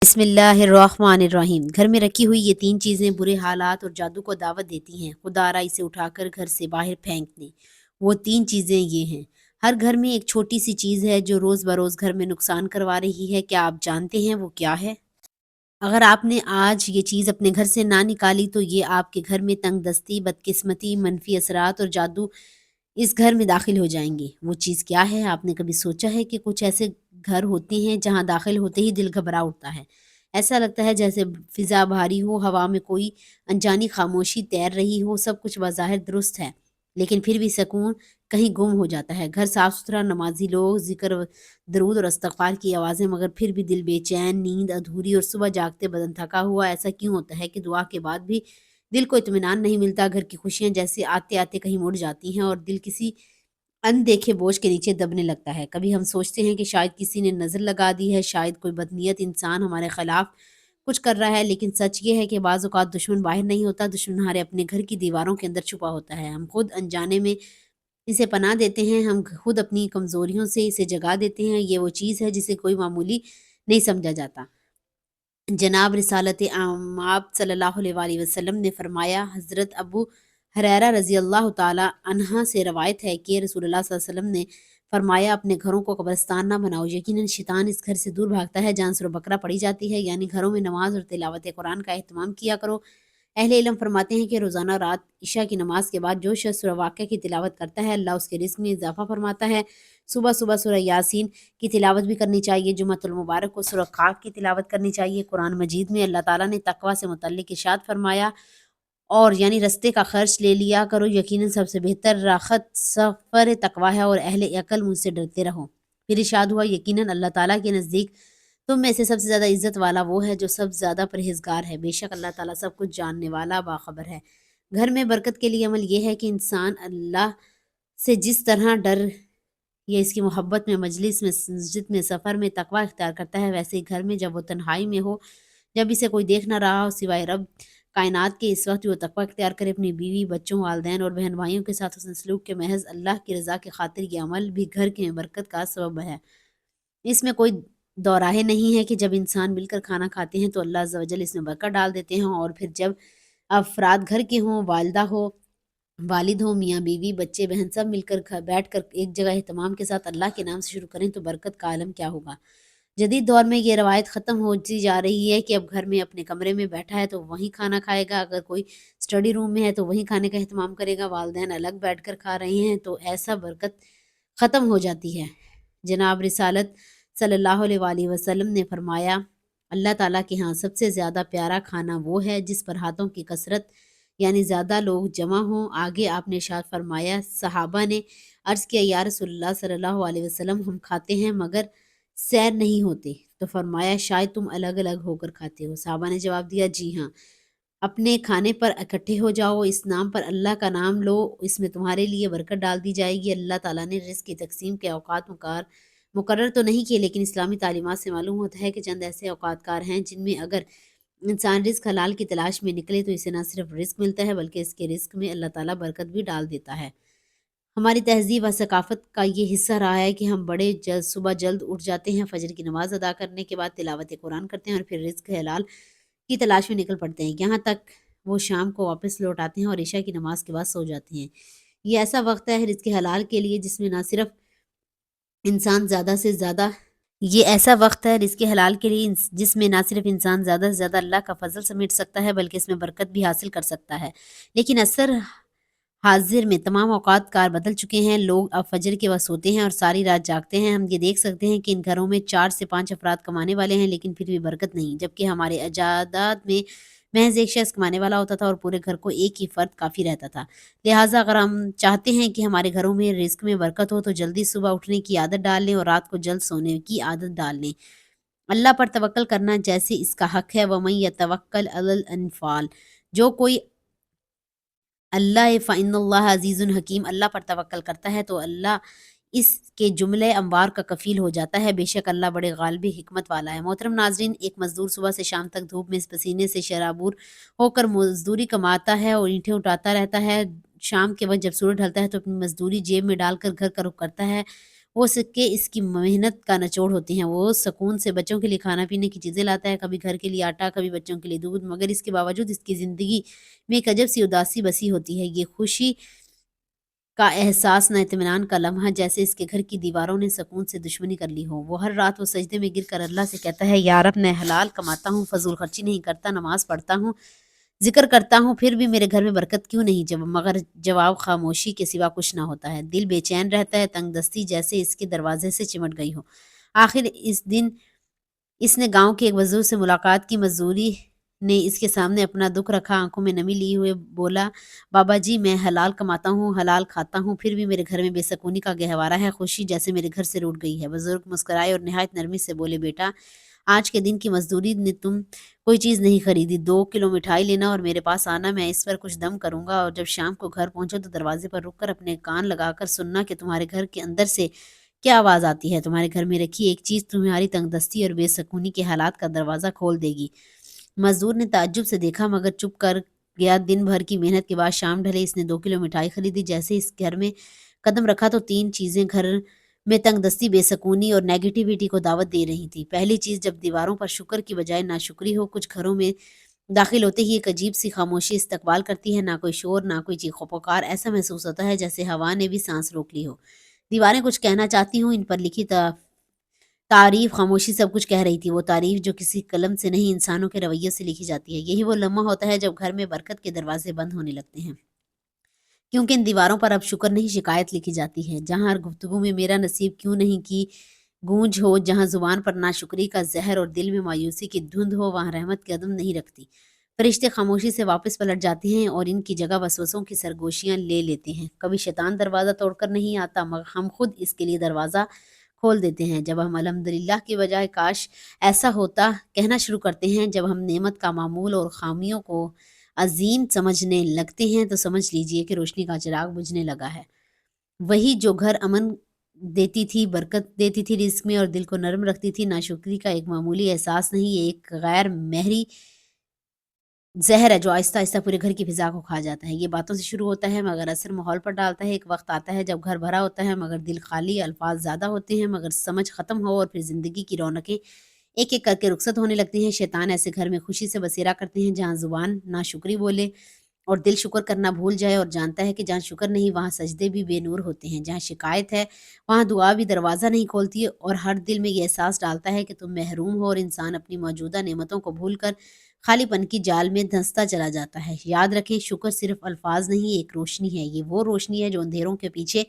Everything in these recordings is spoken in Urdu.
بسم اللہ الرحمن الرحیم۔ گھر میں رکھی ہوئی یہ تین چیزیں برے حالات اور جادو کو دعوت دیتی ہیں۔ خدا را اسے اٹھا کر گھر سے باہر پھینک دیں۔ وہ تین چیزیں یہ ہیں۔ ہر گھر میں ایک چھوٹی سی چیز ہے جو روز بروز گھر میں نقصان کروا رہی ہے۔ کیا آپ جانتے ہیں وہ کیا ہے؟ اگر آپ نے آج یہ چیز اپنے گھر سے نہ نکالی تو یہ آپ کے گھر میں تنگ دستی، بدقسمتی، منفی اثرات اور جادو اس گھر میں داخل ہو جائیں گے۔ وہ چیز کیا ہے؟ آپ نے کبھی سوچا ہے کہ کچھ ایسے گھر ہوتے ہیں جہاں داخل ہوتے ہی دل گھبرا اٹھتا ہے؟ ایسا لگتا ہے جیسے فضا بھاری ہو، ہوا میں کوئی انجانی خاموشی تیر رہی ہو، سب کچھ بظاہر درست ہے لیکن پھر بھی سکون کہیں گم ہو جاتا ہے۔ گھر صاف ستھرا، نمازی لوگ، ذکر درود اور استغفار کی آوازیں، مگر پھر بھی دل بے چین، نیند ادھوری اور صبح جاگتے بدن تھکا ہوا۔ ایسا کیوں ہوتا ہے کہ دعا کے بعد بھی دل کو اطمینان نہیں ملتا؟ گھر کی خوشیاں جیسے آتے آتے کہیں مڑ جاتی ہیں اور دل کسی اندیکھے بوجھ کے نیچے دبنے لگتا ہے۔ کبھی ہم سوچتے ہیں کہ شاید کسی نے نظر لگا دی ہے، شاید کوئی بدنیت انسان ہمارے خلاف کچھ کر رہا ہے، لیکن سچ یہ ہے کہ بعض اوقات دشمن باہر نہیں ہوتا، دشمن ہمارے اپنے گھر کی دیواروں کے اندر چھپا ہوتا ہے۔ ہم خود انجانے میں اسے پناہ دیتے ہیں، ہم خود اپنی کمزوریوں سے اسے جگا دیتے ہیں۔ یہ وہ چیز ہے جسے کوئی معمولی نہیں سمجھا جاتا۔ جناب رسالت آپ صلی اللہ علیہ وآلہ وسلم نے فرمایا، حضرت ابو ہریرہ رضی اللہ تعالی عنہ سے روایت ہے کہ رسول اللہ صلی اللہ علیہ وسلم نے فرمایا، اپنے گھروں کو قبرستان نہ بناؤ، یقیناً شیطان اس گھر سے دور بھاگتا ہے جہاں سورہ بقرہ پڑھی جاتی ہے، یعنی گھروں میں نماز اور تلاوت قرآن کا اہتمام کیا کرو۔ اہل علم فرماتے ہیں کہ روزانہ رات عشاء کی نماز کے بعد جو شخص سورہ واقعہ کی تلاوت کرتا ہے، اللہ اس کے رزق میں اضافہ فرماتا ہے۔ صبح صبح سورہ یاسین کی تلاوت بھی کرنی چاہیے۔ جمعۃ المبارک کو سورہ قاف کی تلاوت کرنی چاہیے۔ قرآن مجید میں اللہ تعالیٰ نے تقویٰ سے متعلق ارشاد فرمایا، اور یعنی رستے کا خرچ لے لیا کرو، یقیناً سب سے بہتر راحت سفر تقویٰ ہے، اور اہل عقل مجھ سے ڈرتے رہو۔ پھر ارشاد ہوا، یقیناً اللہ تعالیٰ کے نزدیک تم میں سے سب سے زیادہ عزت والا وہ ہے جو سب سے زیادہ پرہیزگار ہے۔ بے شک اللہ تعالیٰ سب کچھ جاننے والا باخبر ہے۔ گھر میں برکت کے لیے عمل یہ ہے کہ انسان اللہ سے جس طرح ڈر یا اس کی محبت میں، مجلس میں، مسجد میں، سفر میں تقویٰ اختیار کرتا ہے، ویسے ہی گھر میں جب وہ تنہائی میں ہو، جب اسے کوئی دیکھ نہ رہا ہو سوائے رب کائنات کے، اس وقت وہ تقویٰ اختیار کرے۔ اپنی بیوی، بچوں، والدین اور بہن بھائیوں کے ساتھ حسن سلوک کے محض اللہ کی رضا کی خاطر یہ عمل بھی گھر کے برکت کا سبب ہے۔ اس میں کوئی دو راہ نہیں ہے کہ جب انسان مل کر کھانا کھاتے ہیں تو اللہ عز و جل اس میں برکت ڈال دیتے ہیں، اور پھر جب افراد گھر کے ہوں، والدہ ہو، والد ہوں، میاں بیوی، بچے بہن، سب مل کر بیٹھ کر ایک جگہ اہتمام کے ساتھ اللہ کے نام سے شروع کریں تو برکت کا عالم کیا ہوگا۔ جدید دور میں یہ روایت ختم ہوتی جا رہی ہے کہ اب گھر میں اپنے کمرے میں بیٹھا ہے تو وہیں کھانا کھائے گا، اگر کوئی اسٹڈی روم میں ہے تو وہیں کھانے کا اہتمام کرے گا، والدین الگ بیٹھ کر کھا رہے ہیں تو ایسا برکت ختم ہو جاتی ہے۔ جناب رسالت صلی اللہ علیہ وآلہ وسلم نے فرمایا، اللہ تعالیٰ کے ہاں سب سے زیادہ پیارا کھانا وہ ہے جس پر ہاتھوں کی کثرت، یعنی زیادہ لوگ جمع ہوں۔ آگے آپ نے ارشاد فرمایا، صحابہ نے عرض کیا، یا رسول اللہ صلی اللہ علیہ وسلم، ہم کھاتے ہیں مگر سیر نہیں ہوتے، تو فرمایا شاید تم الگ الگ ہو کر کھاتے ہو۔ صحابہ نے جواب دیا، جی ہاں، اپنے کھانے پر اکٹھے ہو جاؤ، اس نام پر اللہ کا نام لو، اس میں تمہارے لیے برکت ڈال دی جائے گی۔ اللہ تعالیٰ نے رزق کی تقسیم کے اوقات مقرر تو نہیں کیے، لیکن اسلامی تعلیمات سے معلوم ہوتا ہے کہ چند ایسے اوقات کار ہیں جن میں اگر انسان رزق حلال کی تلاش میں نکلے تو اسے نہ صرف رزق ملتا ہے بلکہ اس کے رزق میں اللہ تعالیٰ برکت بھی ڈال دیتا ہے۔ ہماری تہذیب و ثقافت کا یہ حصہ رہا ہے کہ ہم بڑے صبح جلد اٹھ جاتے ہیں، فجر کی نماز ادا کرنے کے بعد تلاوت قرآن کرتے ہیں اور پھر رزق حلال کی تلاش میں نکل پڑتے ہیں، یہاں تک وہ شام کو واپس لوٹ آتے ہیں اور عشاء کی نماز کے بعد سو جاتے ہیں۔ یہ ایسا وقت ہے رزق حلال کے لیے جس میں نہ صرف انسان زیادہ سے زیادہ یہ ایسا وقت ہے رزق حلال کے لیے جس میں نہ صرف انسان زیادہ سے زیادہ اللہ کا فضل سمیٹ سکتا ہے بلکہ اس میں برکت بھی حاصل کر سکتا ہے۔ لیکن اثر حاضر میں تمام اوقات کار بدل چکے ہیں، لوگ اب فجر کے وقت سوتے ہیں اور ساری رات جاگتے ہیں۔ ہم یہ دیکھ سکتے ہیں کہ ان گھروں میں 4 سے 5 افراد کمانے والے ہیں لیکن پھر بھی برکت نہیں، جبکہ ہمارے اجداد میں محض ایک شخص کمانے والا ہوتا تھا اور پورے گھر کو ایک ہی فرد کافی رہتا تھا۔ لہٰذا اگر ہم چاہتے ہیں کہ ہمارے گھروں میں رزق میں برکت ہو تو جلدی صبح اٹھنے کی عادت ڈال لیں اور رات کو جلد سونے کی عادت ڈال لیں۔ اللہ پر توکل کرنا جیسے اس کا حق ہے، وَمَن يَتَوَکَّلْ عَلَى الْأَنفَالِ، جو کوئی اللہ فَإِنَّ اللَّهَ عَزِيزٌ حکیم اللہ پر توکل کرتا ہے تو اللہ اس کے جملے انبار کا کفیل ہو جاتا ہے، بے شک اللہ بڑے غالب حکمت والا ہے۔ محترم ناظرین، ایک مزدور صبح سے شام تک دھوپ میں پسینے سے شرابور ہو کر مزدوری کماتا ہے اور اینٹیں اٹھاتا رہتا ہے۔ شام کے وقت جب سورج ڈھلتا ہے تو اپنی مزدوری جیب میں ڈال کر گھر کا رخ کرتا ہے۔ وہ سکے اس کی محنت کا نچوڑ ہوتے ہیں۔ وہ سکون سے بچوں کے لیے کھانا پینے کی چیزیں لاتا ہے، کبھی گھر کے لیے آٹا، کبھی بچوں کے لیے دودھ، مگر اس کے باوجود اس کی زندگی میں ایک عجب سی اداسی بسی ہوتی ہے۔ یہ خوشی کا احساس نہ اطمینان کا لمحہ، جیسے اس کے گھر کی دیواروں نے سکون سے دشمنی کر لی ہو۔ وہ ہر رات وہ سجدے میں گر کر اللہ سے کہتا ہے، یا رب میں حلال کماتا ہوں، فضول خرچی نہیں کرتا، نماز پڑھتا ہوں، ذکر کرتا ہوں، پھر بھی میرے گھر میں برکت کیوں نہیں؟ مگر جواب خاموشی کے سوا کچھ نہ ہوتا ہے۔ دل بے چین رہتا ہے، تنگ دستی جیسے اس کے دروازے سے چمٹ گئی ہو۔ آخر اس دن اس نے گاؤں کے ایک بزرگ سے ملاقات کی۔ مزدوری نے اس کے سامنے اپنا دکھ رکھا، آنکھوں میں نمی لیے ہوئے بولا، بابا جی میں حلال کماتا ہوں، حلال کھاتا ہوں، پھر بھی میرے گھر میں بے سکونی کا گہوارہ ہے، خوشی جیسے میرے گھر سے روٹ گئی ہے۔ بزرگ مسکرائے اور نہایت نرمی سے بولے، بیٹا آج کے دن کی مزدوری نے تم کوئی چیز نہیں خریدی، 2 کلو مٹھائی لینا اور میرے پاس آنا، میں اس پر کچھ دم کروں گا، اور جب شام کو گھر پہنچو تو دروازے پر رک کر اپنے کان لگا کر سننا کہ تمہارے گھر کے اندر سے کیا آواز آتی ہے۔ تمہارے گھر میں رکھی ایک چیز تمہاری تنگ دستی اور بے سکونی کے حالات کا دروازہ کھول دے گی۔ مزدور نے تعجب سے دیکھا مگر چپ کر گیا۔ دن بھر کی محنت کے بعد شام ڈھلے، اس نے 2 کلو مٹھائی خریدی۔ جیسے اس گھر میں قدم رکھا تو 3 چیزیں گھر میں تنگ دستی، بے سکونی اور نیگیٹیوٹی کو دعوت دے رہی تھی۔ پہلی چیز، جب دیواروں پر شکر کی بجائے ناشکری ہو، کچھ گھروں میں داخل ہوتے ہی ایک عجیب سی خاموشی استقبال کرتی ہے، نہ کوئی شور، نہ کوئی چیخ و پکار، ایسا محسوس ہوتا ہے جیسے ہوا نے بھی سانس روک لی ہو۔ دیواریں کچھ کہنا چاہتی ہوں، ان پر لکھی تعریف خاموشی سب کچھ کہہ رہی تھی، وہ تعریف جو کسی قلم سے نہیں انسانوں کے رویے سے لکھی جاتی ہے۔ یہی وہ لمحہ ہوتا ہے جب گھر میں برکت کے دروازے بند ہونے لگتے ہیں، کیونکہ ان دیواروں پر اب شکر نہیں شکایت لکھی جاتی ہے۔ جہاں ہر گفتگو میں میرا نصیب کیوں نہیں کی گونج ہو، جہاں زبان پر ناشکری کا زہر اور دل میں مایوسی کی دھند ہو، وہاں رحمت کی قدم نہیں رکھتی۔ فرشتے خاموشی سے واپس پلٹ جاتے ہیں اور ان کی جگہ وسوسوں کی سرگوشیاں لے لیتے ہیں۔ کبھی شیطان دروازہ توڑ کر نہیں آتا، مگر ہم خود اس کے لیے دروازہ کھول دیتے ہیں۔ جب ہم الحمدللہ کی بجائے کاش ایسا ہوتا کہنا شروع کرتے ہیں، جب ہم نعمت کا معمول اور خامیوں کو عظیم سمجھنے لگتے ہیں، تو سمجھ لیجئے کہ روشنی کا چراغ بجھنے لگا ہے۔ وہی جو گھر امن دیتی تھی، برکت دیتی تھی رزق میں اور دل کو نرم رکھتی تھی، ناشکری کا ایک معمولی احساس نہیں، یہ ایک غیر مہری زہر ہے جو آہستہ آہستہ پورے گھر کی فضا کو کھا جاتا ہے۔ یہ باتوں سے شروع ہوتا ہے مگر اثر ماحول پر ڈالتا ہے۔ ایک وقت آتا ہے جب گھر بھرا ہوتا ہے مگر دل خالی، الفاظ زیادہ ہوتے ہیں مگر سمجھ ختم ہو، اور پھر زندگی کی رونقیں ایک ایک کر کے رخصت ہونے لگتی ہیں۔ شیطان ایسے گھر میں خوشی سے بسیرا کرتے ہیں جہاں زبان ناشکری بولے اور دل شکر کرنا بھول جائے، اور جانتا ہے کہ جہاں شکر نہیں وہاں سجدے بھی بے نور ہوتے ہیں، جہاں شکایت ہے وہاں دعا بھی دروازہ نہیں کھولتی، اور ہر دل میں یہ احساس ڈالتا ہے کہ تم محروم ہو، اور انسان اپنی موجودہ نعمتوں کو بھول کر خالی پن کی جال میں دھنستا چلا جاتا ہے۔ یاد رکھیں، شکر صرف الفاظ نہیں، ایک روشنی ہے۔ یہ وہ روشنی ہے جو اندھیروں کے پیچھے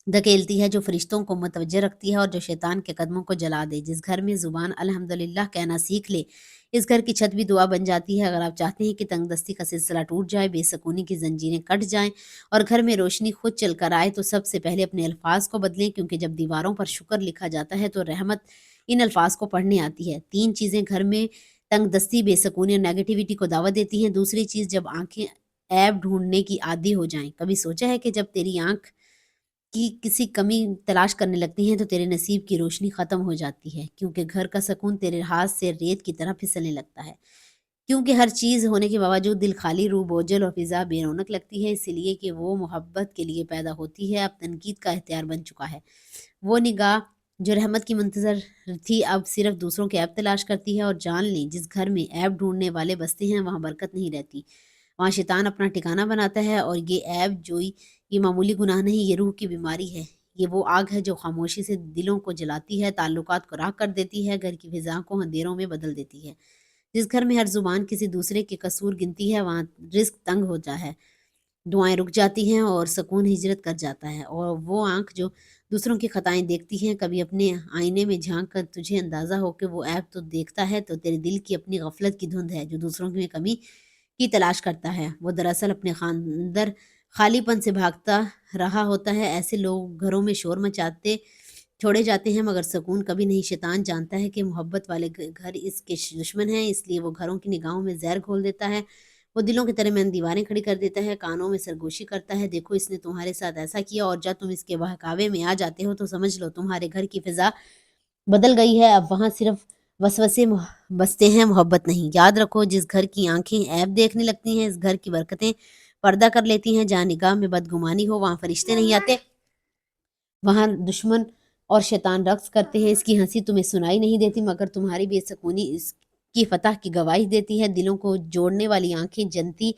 دھکیلتی ہے، جو فرشتوں کو متوجہ رکھتی ہے اور جو شیطان کے قدموں کو جلا دے۔ جس گھر میں زبان الحمدللہ کہنا سیکھ لے، اس گھر کی چھت بھی دعا بن جاتی ہے۔ اگر آپ چاہتے ہیں کہ تنگ دستی کا سلسلہ ٹوٹ جائے، بے سکونی کی زنجیریں کٹ جائیں اور گھر میں روشنی خود چل کر آئے، تو سب سے پہلے اپنے الفاظ کو بدلیں، کیونکہ جب دیواروں پر شکر لکھا جاتا ہے تو رحمت ان الفاظ کو پڑھنے آتی ہے۔ 3 چیزیں گھر میں تنگ دستی، بے سکونی اور نیگیٹیوٹی کو دعوت دیتی ہیں۔ دوسری چیز، جب آنکھیں عیب ڈھونڈنے کی عادی ہو جائیں۔ کبھی سوچا ہے کہ جب تیری آنکھ کی کسی کمی تلاش کرنے لگتی ہیں تو تیرے نصیب کی روشنی ختم ہو جاتی ہے، کیونکہ گھر کا سکون تیرے ہاتھ سے ریت کی طرح پھسلنے لگتا ہے۔ کیونکہ ہر چیز ہونے کے باوجود دل خالی، روح بوجھل اور فضا بے رونق لگتی ہے، اس لیے کہ وہ محبت کے لیے پیدا ہوتی ہے اب تنقید کا اختیار بن چکا ہے۔ وہ نگاہ جو رحمت کی منتظر تھی اب صرف دوسروں کے عیب تلاش کرتی ہے، اور جان لیں جس گھر میں عیب ڈھونڈنے والے بستے ہیں وہاں برکت نہیں رہتی، وہاں شیطان اپنا ٹھکانہ بناتا ہے۔ اور یہ عیب جوئی یہ معمولی گناہ نہیں، یہ روح کی بیماری ہے۔ یہ وہ آگ ہے جو خاموشی سے دلوں کو جلاتی ہے، تعلقات کو راکھ کر دیتی ہے، گھر کی فضا کو اندھیروں میں بدل دیتی ہے۔ جس گھر میں ہر زبان کسی دوسرے کے قصور گنتی ہے وہاں رزق تنگ ہوتا ہے، دعائیں رک جاتی ہیں اور سکون ہجرت کر جاتا ہے۔ اور وہ آنکھ جو دوسروں کی خطائیں دیکھتی ہیں، کبھی اپنے آئینے میں جھانک کر تجھے اندازہ ہو کہ وہ عیب تو دیکھتا ہے تو تیرے دل کی اپنی غفلت کی دھند ہے جو دوسروں میں کمی کی تلاش کرتا ہے، وہ دراصل اپنے اندر خالی پن سے بھاگتا رہا ہوتا ہے۔ ایسے لوگ گھروں میں شور مچاتے چھوڑے جاتے ہیں مگر سکون کبھی نہیں۔ شیطان جانتا ہے کہ محبت والے گھر اس کے دشمن ہیں، اس لیے وہ گھروں کی نگاہوں میں زہر گھول دیتا ہے، وہ دلوں کی درمیان دیواریں کھڑی کر دیتا ہے، کانوں میں سرگوشی کرتا ہے، دیکھو اس نے تمہارے ساتھ ایسا کیا، اور جب تم اس کے بہکاوے میں آ جاتے ہو تو سمجھ لو تمہارے گھر کی فضا بدل گئی ہے، اب وہاں صرف وسوسے بستے ہیں، محبت نہیں۔ یاد رکھو، جس گھر کی آنکھیں عیب دیکھنے لگتی ہیں اس گھر کی برکتیں پردہ کر لیتی ہیں۔ جہاں نگاہ میں بدگمانی ہو وہاں فرشتے نہیں آتے، وہاں دشمن اور شیطان رقص کرتے ہیں، اس کی ہنسی تمہیں سنائی نہیں دیتی مگر تمہاری بے سکونی اس کی فتح کی گواہی دیتی ہے۔ دلوں کو جوڑنے والی آنکھیں جنتی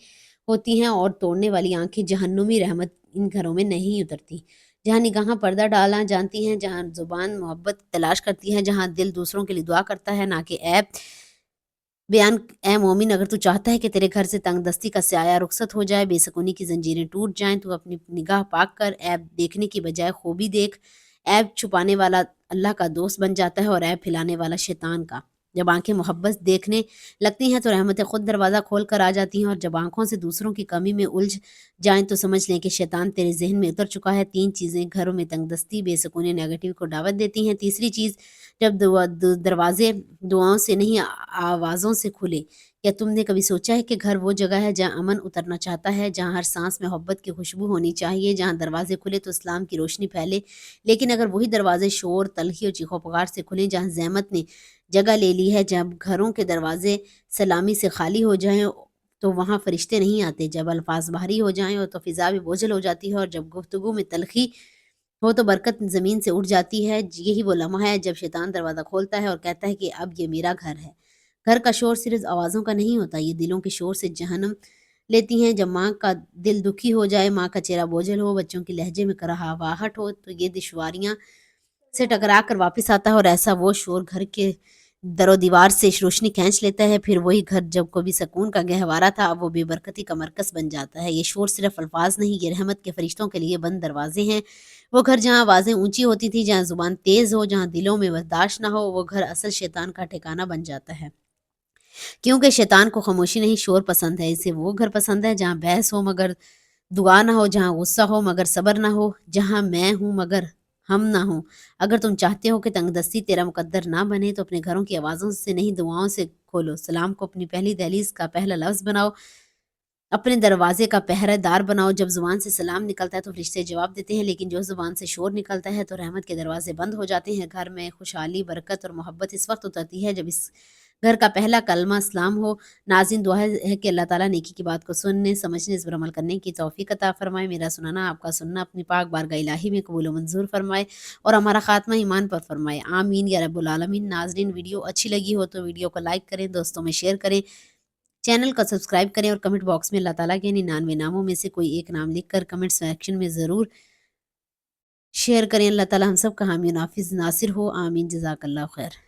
ہوتی ہیں اور توڑنے والی آنکھیں جہنمی رحمت ان گھروں میں نہیں اترتی۔ جہاں نگاہیں پردہ ڈالنا جانتی ہیں، جہاں زبان محبت تلاش کرتی ہے، جہاں دل دوسروں کے لیے دعا کرتا ہے نہ کہ عیب بیان۔ اے مومن، اگر تو چاہتا ہے کہ تیرے گھر سے تنگ دستی کا سایہ رخصت ہو جائے، بے سکونی کی زنجیریں ٹوٹ جائیں، تو اپنی نگاہ پاک کر، عیب دیکھنے کی بجائے خوبی دیکھ۔ عیب چھپانے والا اللہ کا دوست بن جاتا ہے اور عیب پھیلانے والا شیطان کا۔ جب آنکھیں محبت دیکھنے لگتی ہیں تو رحمتیں خود دروازہ کھول کر آ جاتی ہیں، اور جب آنکھوں سے دوسروں کی کمی میں الجھ جائیں تو سمجھ لیں کہ شیطان تیرے ذہن میں اتر چکا ہے۔ تین چیزیں گھروں میں تنگ دستی، بے سکونی، نیگیٹو کو دعوت دیتی ہیں۔ تیسری چیز، جب دروازے دعاؤں سے نہیں آوازوں سے کھلے۔ کیا تم نے کبھی سوچا ہے کہ گھر وہ جگہ ہے جہاں امن اترنا چاہتا ہے، جہاں ہر سانس میں محبت کی خوشبو ہونی چاہیے، جہاں دروازے کھلے تو اسلام کی روشنی پھیلے، لیکن اگر وہی دروازے شور، تلخی اور چیخو پکار سے کھلیں، جہاں زحمت نے جگہ لے لی ہے، جب گھروں کے دروازے سلامی سے خالی ہو جائیں تو وہاں فرشتے نہیں آتے، جب الفاظ بھاری ہو جائیں تو فضا بھی بوجھل ہو جاتی ہے، اور جب گفتگو میں تلخی ہو تو برکت زمین سے اٹھ جاتی ہے۔ یہی وہ لمحہ ہے جب شیطان دروازہ کھولتا ہے اور کہتا ہے کہ اب یہ میرا گھر ہے۔ گھر کا شور صرف آوازوں کا نہیں ہوتا، یہ دلوں کے شور سے جہنم لیتی ہیں۔ جب ماں کا دل دکھی ہو جائے، ماں کا چہرہ بوجھل ہو، بچوں کے لہجے میں کراہواہٹ ہو، تو یہ دشواریاں سے ٹکرا کر واپس آتا ہے، اور ایسا وہ شور گھر کے در و دیوار سے روشنی کھینچ لیتا ہے۔ پھر وہی گھر جب کبھی سکون کا گہوارہ تھا، اب وہ بے برکتی کا مرکز بن جاتا ہے۔ یہ شور صرف الفاظ نہیں، یہ رحمت کے فرشتوں کے لیے بند دروازے ہیں۔ وہ گھر جہاں آوازیں اونچی ہوتی تھی، جہاں زبان تیز ہو، جہاں دلوں میں برداشت نہ ہو، وہ گھر اصل شیطان کا ٹھکانہ بن جاتا ہے۔ کیونکہ شیطان کو خاموشی نہیں، شور پسند ہے۔ اسے وہ گھر پسند ہے جہاں بحث ہو مگر دعا نہ ہو، جہاں غصہ ہو مگر صبر نہ ہو، جہاں میں ہوں مگر ہم نہ ہوں۔ اگر تم چاہتے ہو کہ تنگ دستی تیرا مقدر نہ بنے تو اپنے گھروں کی آوازوں سے نہیں، دعاؤں سے کھولو۔ سلام کو اپنی پہلی دہلیز کا پہلا لفظ بناؤ، اپنے دروازے کا پہرہ دار بناؤ۔ جب زبان سے سلام نکلتا ہے تو فرشتے جواب دیتے ہیں، لیکن جو زبان سے شور نکلتا ہے تو رحمت کے دروازے بند ہو جاتے ہیں۔ گھر میں خوشحالی، برکت اور محبت اس وقت اترتی ہے جب اس گھر کا پہلا کلمہ اسلام ہو۔ ناظرین، دعا ہے کہ اللہ تعالیٰ نیکی کی بات کو سننے، سمجھنے، اس پر عمل کرنے کی توفیق عطا فرمائے۔ میرا سننا، آپ کا سننا اپنی پاک بارگاہ الہی میں قبول و منظور فرمائے اور ہمارا خاتمہ ایمان پر فرمائے، آمین یا رب العالمین۔ ناظرین، ویڈیو اچھی لگی ہو تو ویڈیو کو لائک کریں، دوستوں میں شیئر کریں، چینل کو سبسکرائب کریں، اور کمنٹ باکس میں اللہ تعالیٰ کے 99 ناموں میں سے کوئی ایک نام لکھ کر کمنٹ سیکشن میں ضرور شیئر کریں۔ اللہ تعالیٰ ہم سب کا حامی و نافذ ناصر ہو، آمین، جزاک اللہ خیر۔